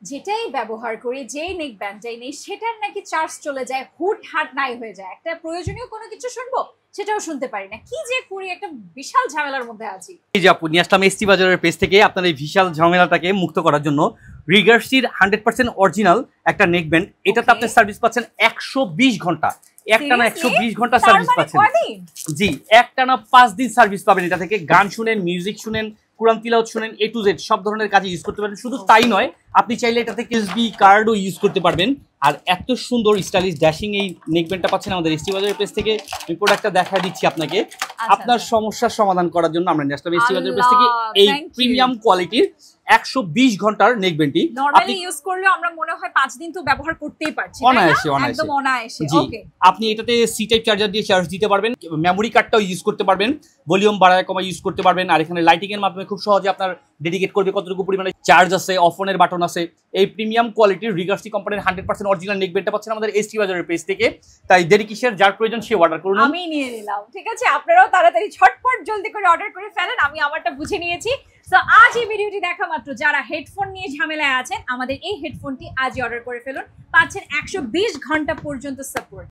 যেটাই ব্যবহার করি, যেই নেক ব্যান্ডটাই নেই, সেটার নাকি চার্জ চলে যায়, হুটহাট নাই হয়ে যায়। একটা প্রয়োজনীয় কোনো কিছু শুনবো, সেটাও শুনতে পারি না। কি যে করি, একটা বিশাল ঝামেলার মধ্যে আছি। এই যে আপু নিয়ে আসলাম এসটি বাজারের পেজ থেকে আপনার এই বিশাল ঝামেলাটাকে মুক্ত করার জন্য রিগার্সির 100% অরিজিনাল একটা নেক ব্যান্ড। এটাতে আপনি সার্ভিস পাচ্ছেন 120 ঘন্টা, একটানা 120 ঘন্টা সার্ভিস পাচ্ছেন। জি, একটানা 5 দিন সার্ভিস পাবেন। এটা থেকে গান শুনেন, মিউজিক শুনেন, কুরআন তিলাওয়াত শুনেন, এ টু জেড সব ধরনের কাজে ইউজ করতে পারেন। শুধু তাই নয়, আপনি চাইলে এটা থেকে এসবি কার্ডও ইউজ করতে পারবেন। আর এত সুন্দর স্টাইলিশ ড্যাশিং এই নেকব্যান্ডটা পাচ্ছেন আমাদের এসটি বাজারের পেজ থেকে। আমি প্রোডাক্টটা দেখা দিচ্ছি আপনাকে। আপনার সমস্যার সমাধান করার জন্য আমরা ন্যাশনাল এসটি বাজারের পেজ থেকে এই প্রিমিয়াম কোয়ালিটির 120 ঘন্টার নেকব্যান্ডটি নরমালি ইউজ করলে আমরা মনে হয় 5 দিন তো ব্যবহার করতেই পারছি, একদম অনায়াসে। ওকে, আপনি এটাতে সি টাইপ চার্জার দিয়ে চার্জ দিতে পারবেন, মেমোরি কার্ডটাও ইউজ করতে পারবেন, ভলিউম বাড়ায় কমায় ইউজ করতে পারবেন। আর এখানে লাইটিং এর মাধ্যমে খুব সহজে আপনার ডেডিকেট করবে কতটুকু পরিমাণে চার্জ আছে, অফ অনের বাটন আছে। এই প্রিমিয়াম কোয়ালিটির রিগার্সি কোম্পানির 100% অরিজিনাল নেকব্যান্ডটা পাচ্ছেন আমাদের এসটি বাজারের পেজ থেকে। তাই দেরি কিসের, যার প্রয়োজন সে অর্ডার করুন। আমি নিয়ে নিলাম, ঠিক আছে? আপনারাও তাড়াতাড়ি ঝটপট জলদি করে অর্ডার করে ফেলেন। আমি আমারটা বুঝে নিয়েছি। সো আজ এই ভিডিওটি দেখা মাত্র যারা হেডফোন নিয়ে ঝামেলায় আছেন, আমাদের এই হেডফোনটি আজই অর্ডার করে ফেলুন। পাচ্ছেন 120 ঘন্টা পর্যন্ত সাপোর্ট।